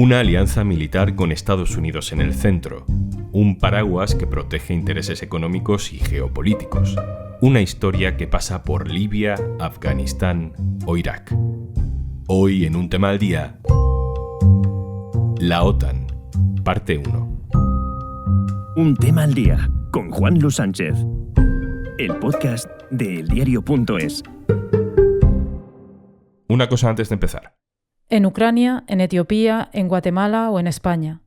Una alianza militar con Estados Unidos en el centro, un paraguas que protege intereses económicos y geopolíticos, una historia que pasa por Libia, Afganistán o Irak. Hoy en Un Tema al Día, la OTAN, parte 1. Un Tema al Día, con Juan Luis Sánchez, el podcast de eldiario.es. Una cosa antes de empezar. En Ucrania, en Etiopía, en Guatemala o en España.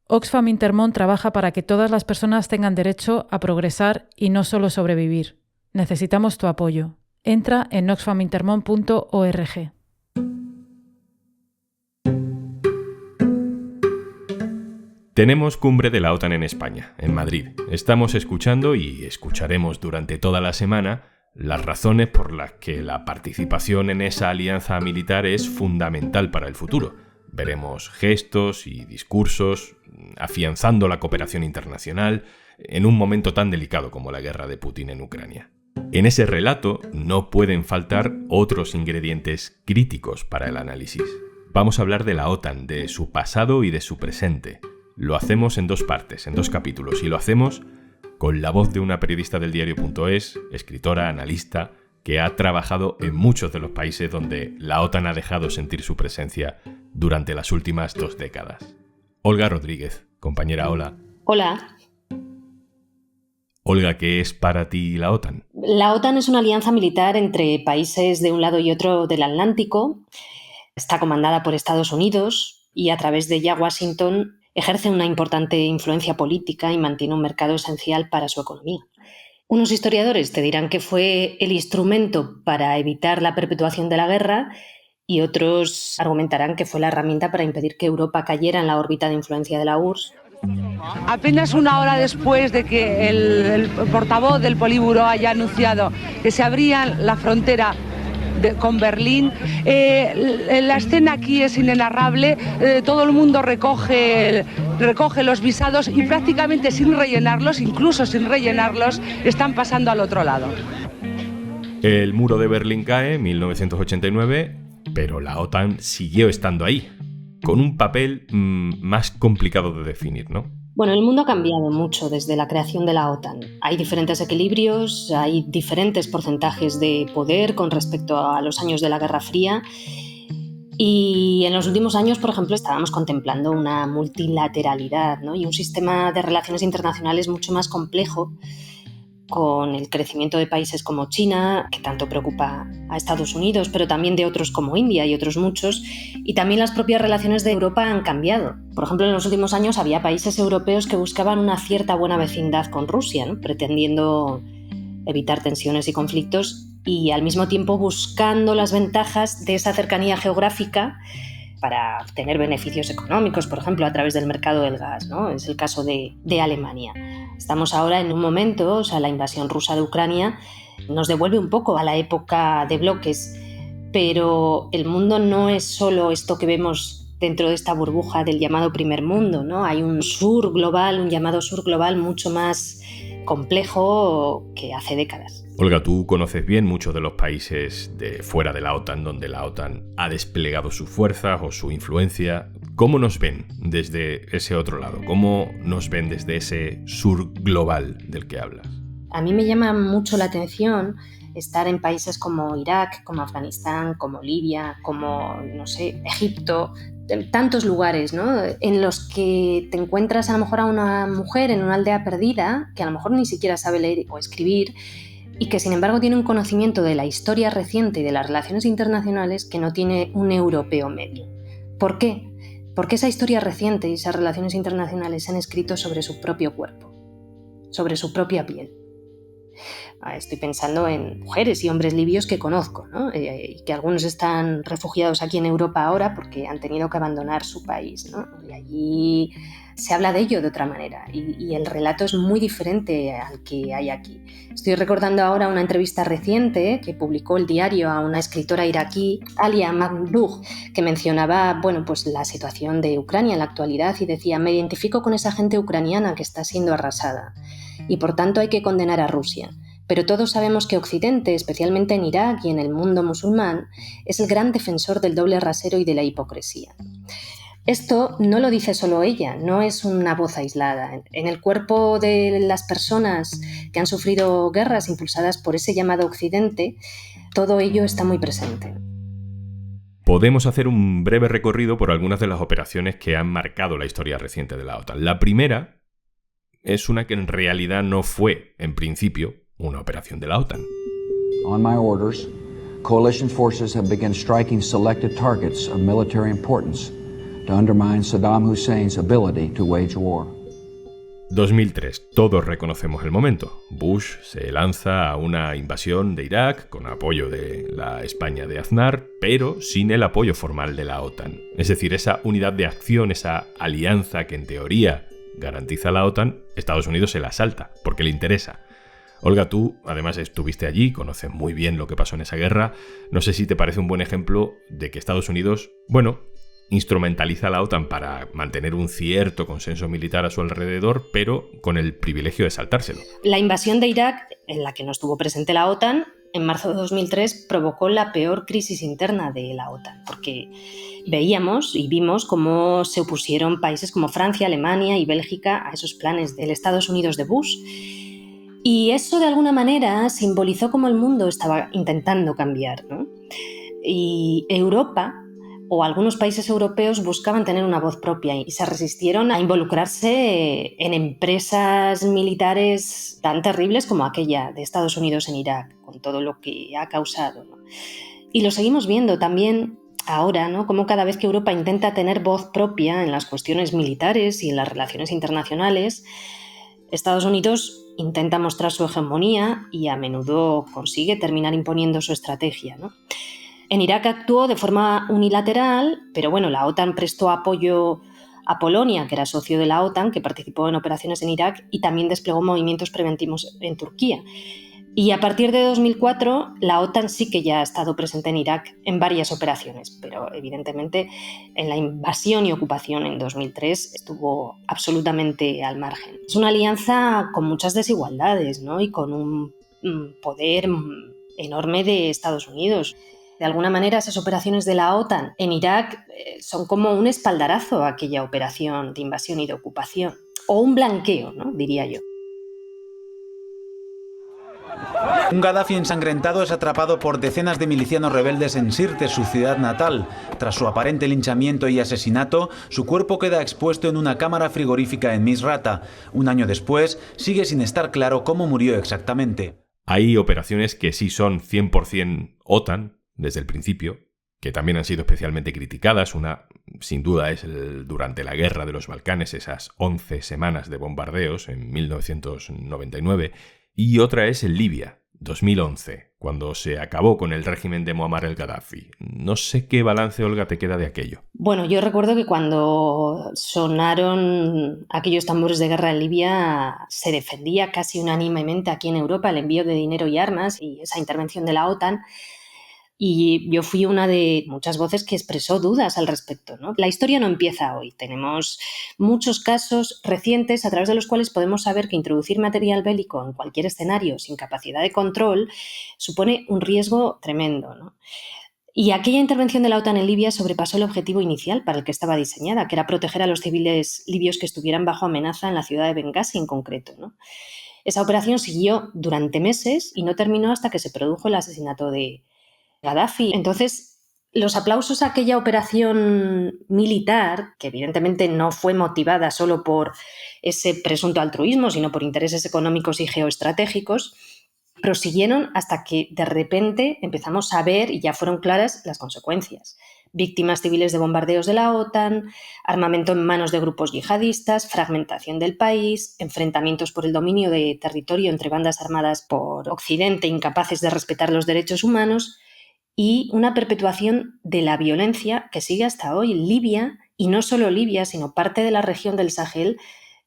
Oxfam Intermón trabaja para que todas las personas tengan derecho a progresar y no solo sobrevivir. Necesitamos tu apoyo. Entra en oxfamintermon.org. Tenemos cumbre de la OTAN en España, en Madrid. Estamos escuchando y escucharemos durante toda la semana las razones por las que la participación en esa alianza militar es fundamental para el futuro. Veremos gestos y discursos afianzando la cooperación internacional en un momento tan delicado como la guerra de Putin en Ucrania. En ese relato no pueden faltar otros ingredientes críticos para el análisis. Vamos a hablar de la OTAN, de su pasado y de su presente. Lo hacemos en dos partes, en dos capítulos, y lo hacemos con la voz de una periodista del diario.es, escritora, analista, que ha trabajado en muchos de los países donde la OTAN ha dejado sentir su presencia durante las últimas 2 décadas. Olga Rodríguez, compañera, hola. Hola. Olga, ¿qué es para ti la OTAN? La OTAN es una alianza militar entre países de un lado y otro del Atlántico. Está comandada por Estados Unidos y a través de ella Washington ejerce una importante influencia política y mantiene un mercado esencial para su economía. Unos historiadores te dirán que fue el instrumento para evitar la perpetuación de la guerra y otros argumentarán que fue la herramienta para impedir que Europa cayera en la órbita de influencia de la URSS. Apenas una hora después de que el portavoz del Politburó haya anunciado que se abría la frontera con Berlín, la escena aquí es inenarrable. Todo el mundo recoge los visados y prácticamente sin rellenarlos, incluso sin rellenarlos, están pasando al otro lado. El muro de Berlín cae en 1989, pero la OTAN siguió estando ahí, con un papel más complicado de definir, ¿no? Bueno, el mundo ha cambiado mucho desde la creación de la OTAN. Hay diferentes equilibrios, hay diferentes porcentajes de poder con respecto a los años de la Guerra Fría. Y en los últimos años, por ejemplo, estábamos contemplando una multilateralidad, ¿no? Y un sistema de relaciones internacionales mucho más complejo, con el crecimiento de países como China, que tanto preocupa a Estados Unidos, pero también de otros como India y otros muchos, y también las propias relaciones de Europa han cambiado. Por ejemplo, en los últimos años había países europeos que buscaban una cierta buena vecindad con Rusia, ¿no? Pretendiendo evitar tensiones y conflictos y al mismo tiempo buscando las ventajas de esa cercanía geográfica para obtener beneficios económicos, por ejemplo, a través del mercado del gas, ¿no? Es el caso de Alemania. Estamos ahora en un momento, la invasión rusa de Ucrania nos devuelve un poco a la época de bloques, pero el mundo no es solo esto que vemos dentro de esta burbuja del llamado primer mundo, ¿no? Hay un sur global, un llamado sur global mucho más complejo que hace décadas. Olga, tú conoces bien muchos de los países de fuera de la OTAN, donde la OTAN ha desplegado sus fuerzas o su influencia. ¿Cómo nos ven desde ese otro lado? ¿Cómo nos ven desde ese sur global del que hablas? A mí me llama mucho la atención estar en países como Irak, como Afganistán, como Libia, como, Egipto, en tantos lugares, ¿no? En los que te encuentras a lo mejor a una mujer en una aldea perdida que a lo mejor ni siquiera sabe leer o escribir y que sin embargo tiene un conocimiento de la historia reciente y de las relaciones internacionales que no tiene un europeo medio. ¿Por qué? Porque esa historia reciente y esas relaciones internacionales se han escrito sobre su propio cuerpo, sobre su propia piel. Estoy pensando en mujeres y hombres libios que conozco, ¿no? Y que algunos están refugiados aquí en Europa ahora porque han tenido que abandonar su país, ¿no? Y allí se habla de ello de otra manera y el relato es muy diferente al que hay aquí. Estoy recordando ahora una entrevista reciente que publicó el diario a una escritora iraquí, Alia Magdough, que mencionaba la situación de Ucrania en la actualidad y decía: me identifico con esa gente ucraniana que está siendo arrasada y por tanto hay que condenar a Rusia. Pero todos sabemos que Occidente, especialmente en Irak y en el mundo musulmán, es el gran defensor del doble rasero y de la hipocresía. Esto no lo dice solo ella, no es una voz aislada. En el cuerpo de las personas que han sufrido guerras impulsadas por ese llamado Occidente, todo ello está muy presente. Podemos hacer un breve recorrido por algunas de las operaciones que han marcado la historia reciente de la OTAN. La primera es una que en realidad no fue, en principio, una operación de la OTAN. On my orders, coalition forces have begun striking selected targets of military importance to undermine Saddam Hussein's ability to wage war. 2003. Todos reconocemos el momento. Bush se lanza a una invasión de Irak con apoyo de la España de Aznar, pero sin el apoyo formal de la OTAN. Es decir, esa unidad de acción, esa alianza que en teoría garantiza la OTAN, Estados Unidos se la salta porque le interesa. Olga, tú además estuviste allí, conoces muy bien lo que pasó en esa guerra. No sé si te parece un buen ejemplo de que Estados Unidos, instrumentaliza a la OTAN para mantener un cierto consenso militar a su alrededor, pero con el privilegio de saltárselo. La invasión de Irak, en la que no estuvo presente la OTAN, en marzo de 2003 provocó la peor crisis interna de la OTAN, porque veíamos y vimos cómo se opusieron países como Francia, Alemania y Bélgica a esos planes del Estados Unidos de Bush. Y eso de alguna manera simbolizó cómo el mundo estaba intentando cambiar, ¿no? Y Europa, o algunos países europeos, buscaban tener una voz propia y se resistieron a involucrarse en empresas militares tan terribles como aquella de Estados Unidos en Irak, con todo lo que ha causado, ¿no? Y lo seguimos viendo también ahora, ¿no? Como cada vez que Europa intenta tener voz propia en las cuestiones militares y en las relaciones internacionales, Estados Unidos intenta mostrar su hegemonía y a menudo consigue terminar imponiendo su estrategia, ¿no? En Irak actuó de forma unilateral, pero bueno, la OTAN prestó apoyo a Polonia, que era socio de la OTAN, que participó en operaciones en Irak y también desplegó movimientos preventivos en Turquía. Y a partir de 2004, la OTAN sí que ya ha estado presente en Irak en varias operaciones, pero evidentemente en la invasión y ocupación en 2003 estuvo absolutamente al margen. Es una alianza con muchas desigualdades, ¿no? Y con un poder enorme de Estados Unidos. De alguna manera, esas operaciones de la OTAN en Irak son como un espaldarazo a aquella operación de invasión y de ocupación, o un blanqueo, ¿no? Diría yo. Un Gaddafi ensangrentado es atrapado por decenas de milicianos rebeldes en Sirte, su ciudad natal. Tras su aparente linchamiento y asesinato, su cuerpo queda expuesto en una cámara frigorífica en Misrata. Un año después, sigue sin estar claro cómo murió exactamente. Hay operaciones que sí son 100% OTAN, desde el principio, que también han sido especialmente criticadas. Una, sin duda, es durante la Guerra de los Balcanes, esas 11 semanas de bombardeos en 1999, y otra es en Libia, 2011, cuando se acabó con el régimen de Muammar el-Gaddafi. No sé qué balance, Olga, te queda de aquello. Bueno, yo recuerdo que cuando sonaron aquellos tambores de guerra en Libia, se defendía casi unánimemente aquí en Europa el envío de dinero y armas y esa intervención de la OTAN. Y yo fui una de muchas voces que expresó dudas al respecto, ¿no? La historia no empieza hoy. Tenemos muchos casos recientes a través de los cuales podemos saber que introducir material bélico en cualquier escenario sin capacidad de control supone un riesgo tremendo, ¿no? Y aquella intervención de la OTAN en Libia sobrepasó el objetivo inicial para el que estaba diseñada, que era proteger a los civiles libios que estuvieran bajo amenaza en la ciudad de Bengasi en concreto, ¿no? Esa operación siguió durante meses y no terminó hasta que se produjo el asesinato de Gaddafi. Entonces, los aplausos a aquella operación militar, que evidentemente no fue motivada solo por ese presunto altruismo, sino por intereses económicos y geoestratégicos, prosiguieron hasta que de repente empezamos a ver, y ya fueron claras, las consecuencias. Víctimas civiles de bombardeos de la OTAN, armamento en manos de grupos yihadistas, fragmentación del país, enfrentamientos por el dominio de territorio entre bandas armadas por Occidente incapaces de respetar los derechos humanos, y una perpetuación de la violencia que sigue hasta hoy. Libia, y no solo Libia, sino parte de la región del Sahel,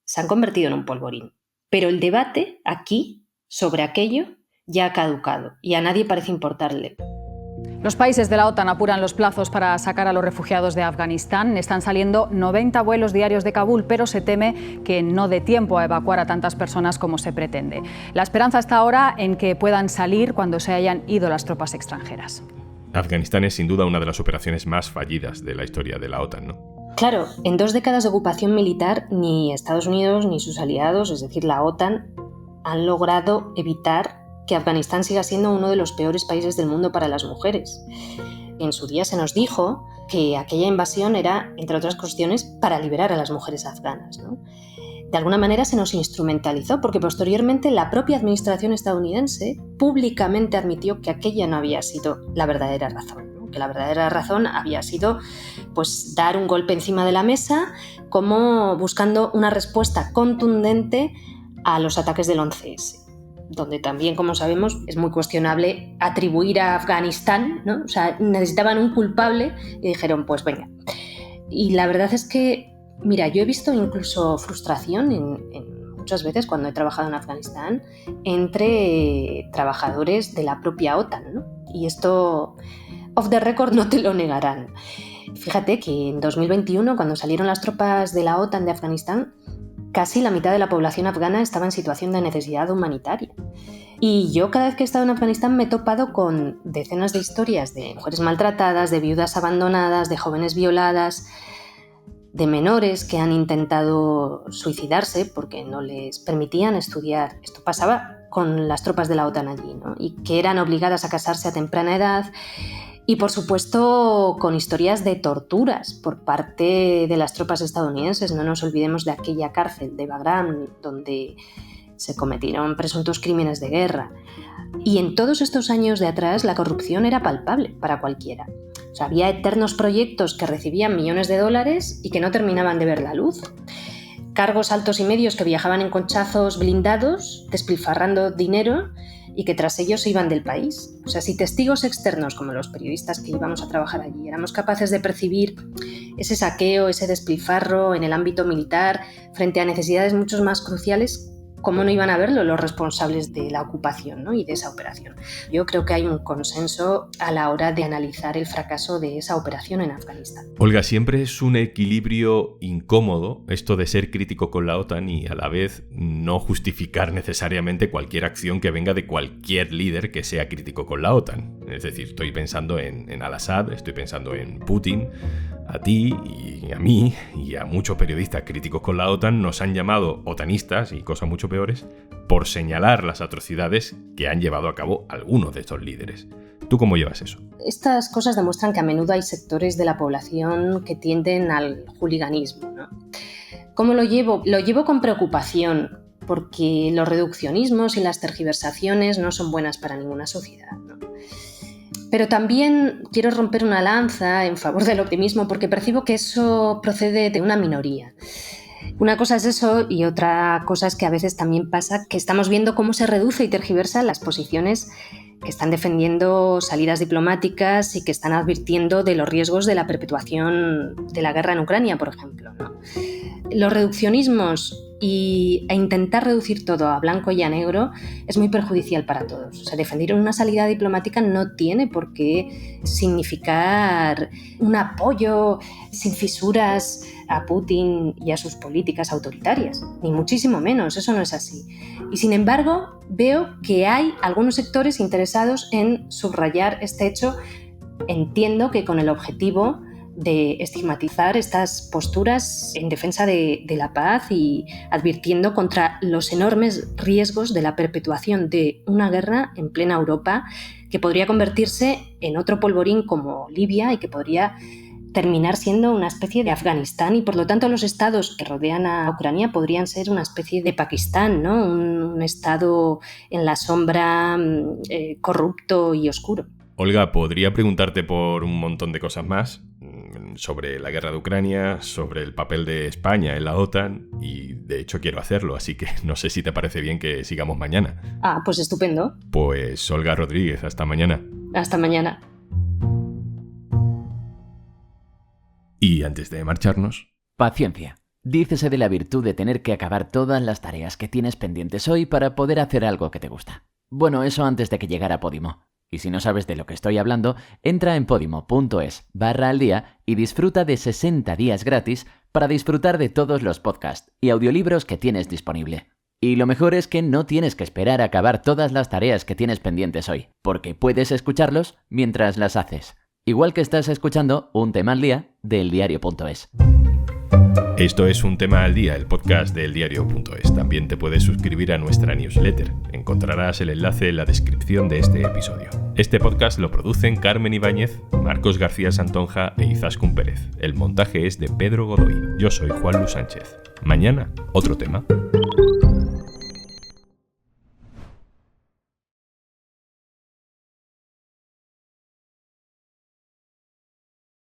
se han convertido en un polvorín. Pero el debate aquí sobre aquello ya ha caducado y a nadie parece importarle. Los países de la OTAN apuran los plazos para sacar a los refugiados de Afganistán. Están saliendo 90 vuelos diarios de Kabul, pero se teme que no dé tiempo a evacuar a tantas personas como se pretende. La esperanza está ahora en que puedan salir cuando se hayan ido las tropas extranjeras. Afganistán es sin duda una de las operaciones más fallidas de la historia de la OTAN, ¿no? Claro, en 2 décadas de ocupación militar, ni Estados Unidos ni sus aliados, es decir, la OTAN, han logrado evitar que Afganistán siga siendo uno de los peores países del mundo para las mujeres. En su día se nos dijo que aquella invasión era, entre otras cuestiones, para liberar a las mujeres afganas, ¿no? De alguna manera se nos instrumentalizó, porque posteriormente la propia administración estadounidense públicamente admitió que aquella no había sido la verdadera razón, ¿no? Que la verdadera razón había sido pues, dar un golpe encima de la mesa, como buscando una respuesta contundente a los ataques del 11S. Donde también, como sabemos, es muy cuestionable atribuir a Afganistán, ¿no? O sea, necesitaban un culpable y dijeron, pues venga. Y la verdad es que, mira, yo he visto incluso frustración en muchas veces cuando he trabajado en Afganistán entre trabajadores de la propia OTAN, ¿no? Y esto, off the record, no te lo negarán. Fíjate que en 2021, cuando salieron las tropas de la OTAN de Afganistán, casi la mitad de la población afgana estaba en situación de necesidad humanitaria. Y yo cada vez que he estado en Afganistán me he topado con decenas de historias de mujeres maltratadas, de viudas abandonadas, de jóvenes violadas, de menores que han intentado suicidarse porque no les permitían estudiar. Esto pasaba con las tropas de la OTAN allí, ¿no? Y que eran obligadas a casarse a temprana edad. Y, por supuesto, con historias de torturas por parte de las tropas estadounidenses. No nos olvidemos de aquella cárcel de Bagram, donde se cometieron presuntos crímenes de guerra. Y en todos estos años de atrás, la corrupción era palpable para cualquiera. O sea, había eternos proyectos que recibían millones de dólares y que no terminaban de ver la luz. Cargos altos y medios que viajaban en conchazos blindados, despilfarrando dinero, y que tras ellos se iban del país. O sea, si testigos externos, como los periodistas que íbamos a trabajar allí, éramos capaces de percibir ese saqueo, ese despilfarro en el ámbito militar frente a necesidades mucho más cruciales, ¿cómo no iban a verlo los responsables de la ocupación, ¿no? Y de esa operación? Yo creo que hay un consenso a la hora de analizar el fracaso de esa operación en Afganistán. Olga, siempre es un equilibrio incómodo esto de ser crítico con la OTAN y a la vez no justificar necesariamente cualquier acción que venga de cualquier líder que sea crítico con la OTAN. Es decir, estoy pensando en Al-Assad, estoy pensando en Putin. A ti y a mí y a muchos periodistas críticos con la OTAN nos han llamado otanistas y cosas mucho peores por señalar las atrocidades que han llevado a cabo algunos de estos líderes. ¿Tú cómo llevas eso? Estas cosas demuestran que a menudo hay sectores de la población que tienden al hooliganismo, ¿no? ¿Cómo lo llevo? Lo llevo con preocupación, porque los reduccionismos y las tergiversaciones no son buenas para ninguna sociedad, ¿no? Pero también quiero romper una lanza en favor del optimismo porque percibo que eso procede de una minoría. Una cosa es eso y otra cosa es que a veces también pasa que estamos viendo cómo se reduce y tergiversa las posiciones que están defendiendo salidas diplomáticas y que están advirtiendo de los riesgos de la perpetuación de la guerra en Ucrania, por ejemplo, ¿no? Los reduccionismos e intentar reducir todo a blanco y a negro es muy perjudicial para todos. O sea, defender una salida diplomática no tiene por qué significar un apoyo sin fisuras a Putin y a sus políticas autoritarias, ni muchísimo menos, eso no es así. Y sin embargo, veo que hay algunos sectores interesados en subrayar este hecho, entiendo que con el objetivo de estigmatizar estas posturas en defensa de la paz y advirtiendo contra los enormes riesgos de la perpetuación de una guerra en plena Europa que podría convertirse en otro polvorín como Libia y que podría terminar siendo una especie de Afganistán y por lo tanto los estados que rodean a Ucrania podrían ser una especie de Pakistán, ¿no? Un estado en la sombra corrupto y oscuro. Olga, podría preguntarte por un montón de cosas más, sobre la guerra de Ucrania, sobre el papel de España en la OTAN y de hecho quiero hacerlo, así que no sé si te parece bien que sigamos mañana. Ah, pues estupendo. Pues Olga Rodríguez, hasta mañana. Hasta mañana. Y antes de marcharnos... Paciencia. Dícese de la virtud de tener que acabar todas las tareas que tienes pendientes hoy para poder hacer algo que te gusta. Bueno, eso antes de que llegara Podimo. Y si no sabes de lo que estoy hablando, entra en podimo.es/aldía y disfruta de 60 días gratis para disfrutar de todos los podcasts y audiolibros que tienes disponible. Y lo mejor es que no tienes que esperar a acabar todas las tareas que tienes pendientes hoy, porque puedes escucharlos mientras las haces. Igual que estás escuchando un tema al día de eldiario.es. Esto es Un Tema al Día, el podcast de eldiario.es. También te puedes suscribir a nuestra newsletter. Encontrarás el enlace en la descripción de este episodio. Este podcast lo producen Carmen Ibáñez, Marcos García Santonja e Izaskun Pérez. El montaje es de Pedro Godoy. Yo soy Juan Luis Sánchez. Mañana, otro tema.